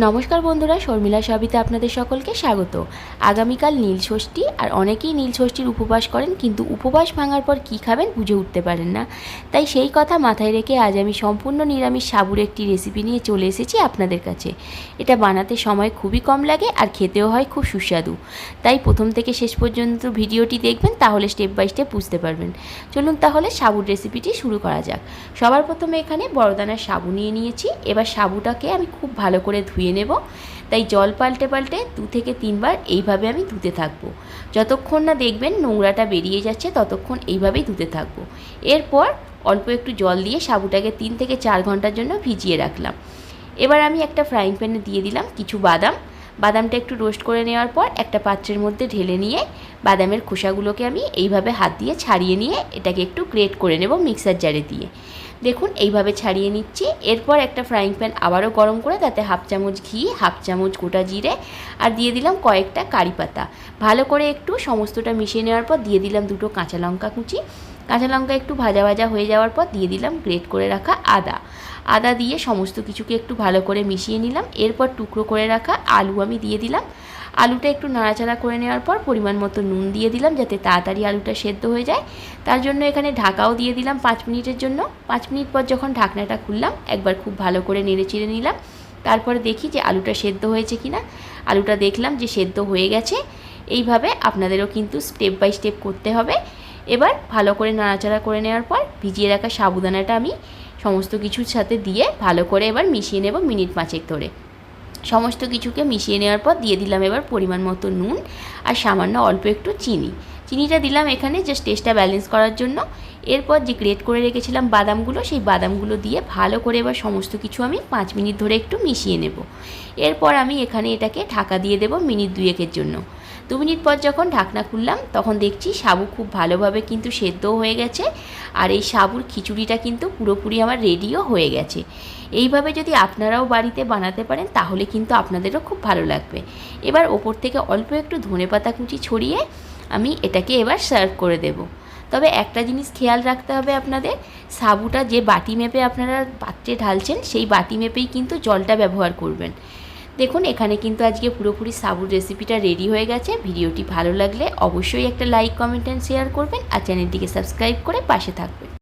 নমস্কার বন্ধুরা, শর্মিলা সবিতে আপনাদের সকলকে স্বাগত। আগামীকাল নীল ষষ্ঠী, আর অনেকেই নীল ষষ্ঠীর উপবাস করেন, কিন্তু উপবাস ভাঙার পর কী খাবেন বুঝে উঠতে পারেন না। তাই সেই কথা মাথায় রেখে আজ আমি সম্পূর্ণ নিরামিষ সাবুর একটি রেসিপি নিয়ে চলে এসেছি আপনাদের কাছে। এটা বানাতে সময় খুবই কম লাগে আর খেতেও হয় খুব সুস্বাদু। তাই প্রথম থেকে শেষ পর্যন্ত ভিডিওটি দেখবেন, তাহলে স্টেপ বাই স্টেপ বুঝতে পারবেন। চলুন তাহলে সাবুর রেসিপিটি শুরু করা যাক। সবার প্রথমে এখানে বড় দানার সাবু নিয়ে নিয়েছি। এবার সাবুটাকে আমি খুব ভালো করে ধুয়ে নেব। তাই জল পাল্টে পাল্টে 2 থেকে 3 বার এইভাবে আমি ধুতে থাকবো। যতক্ষণ না দেখবেন নোংরাটা বেরিয়ে যাচ্ছে ততক্ষণ এইভাবেই ধুতে থাকবো। এরপর অল্প একটু জল দিয়ে সাবুটাকে 3 থেকে 4 ঘন্টার জন্য ভিজিয়ে রাখলাম। এবার আমি একটা ফ্রাইং প্যানে দিয়ে দিলাম কিছু বাদামটা একটু রোস্ট করে নেওয়ার পর একটা পাত্রের মধ্যে ঢেলে নিয়ে বাদামের খোসাগুলোকে আমি এইভাবে হাত দিয়ে ছাড়িয়ে নিয়ে এটাকে একটু গ্রেট করে নেব মিক্সার জারে দিয়ে। দেখুন এইভাবে ছাড়িয়ে নিচ্ছি। এরপর একটা ফ্রাইং প্যান আবারও গরম করে তাতে 1/2 চামচ ঘি, 1/2 চামচ গোটা জিরে আর দিয়ে দিলাম কয়েকটা কারি পাতা। ভালো করে একটু সমস্তটা মিশিয়ে নেওয়ার পর দিয়ে দিলাম 2টো কাঁচা লঙ্কা কুচি। কাঁচা লঙ্কা একটু ভাজা ভাজা হয়ে যাওয়ার পর দিয়ে দিলাম গ্রেট করে রাখা আদা দিয়ে সমস্ত কিছুকে একটু ভালো করে মিশিয়ে নিলাম। এরপর টুকরো করে রাখা আলু আমি দিয়ে দিলাম। আলুটা একটু নাড়াচাড়া করে নেওয়ার পর পরিমাণ মতো নুন দিয়ে দিলাম যাতে তাড়াতাড়ি আলুটা সেদ্ধ হয়ে যায়। তার জন্য এখানে ঢাকাও দিয়ে দিলাম 5 মিনিটের জন্য। 5 মিনিট পর যখন ঢাকনাটা খুললাম, একবার খুব ভালো করে নেড়ে চেড়ে নিলাম। তারপরে দেখি যে আলুটা সেদ্ধ হয়েছে কিনা। আলুটা দেখলাম যে সেদ্ধ হয়ে গেছে। এইভাবে আপনাদেরও কিন্তু স্টেপ বাই স্টেপ করতে হবে। এবার ভালো করে নাড়াচাড়া করে নেওয়ার পর ভিজিয়ে রাখা সাবুদানাটা আমি সমস্ত কিছুর সাথে দিয়ে ভালো করে এবার মিশিয়ে নেব মিনিট 5 ধরে। সমস্ত কিছুকে মিশিয়ে নেওয়ার পর দিয়ে দিলাম এবার পরিমাণ মতো নুন আর সামান্য অল্প একটু চিনিটা দিলাম এখানে জাস্ট টেস্টটা ব্যালেন্স করার জন্য। এরপর যে গ্রেট করে রেখেছিলাম বাদামগুলো, সেই বাদামগুলো দিয়ে ভালো করে এবার সমস্ত কিছু আমি 5 মিনিট ধরে একটু মিশিয়ে নেব। এরপর আমি এখানে এটাকে ঢাকা দিয়ে দেব মিনিট 2 জন্য। 2 মিনিট পর যখন ঢাকনা খুললাম তখন দেখছি সাবু খুব ভালোভাবে কিন্তু সেদ্ধও হয়ে গেছে, আর এই সাবুর খিচুড়িটা কিন্তু পুরোপুরি আমার রেডিও হয়ে গেছে। এইভাবে যদি আপনারাও বাড়িতে বানাতে পারেন তাহলে কিন্তু আপনাদেরও খুব ভালো লাগবে। এবার ওপর থেকে অল্প একটু ধনেপাতা কুচি ছড়িয়ে আমি এটাকে এবার সার্ভ করে দেব। তবে একটা জিনিস খেয়াল রাখতে হবে আপনাদের, সাবুটা যে বাটি মেপে আপনারা পাত্রে ঢালছেন সেই বাটি মেপেই কিন্তু জলটা ব্যবহার করবেন। দেখুন এখানে কিন্তু আজকে পুরোপুরি সাবুর রেসিপিটা রেডি হয়ে গেছে। ভিডিওটি ভালো লাগলে অবশ্যই একটা লাইক, কমেন্ট অ্যান্ড শেয়ার করবেন আর চ্যানেলটিকে সাবস্ক্রাইব করে পাশে থাকবেন।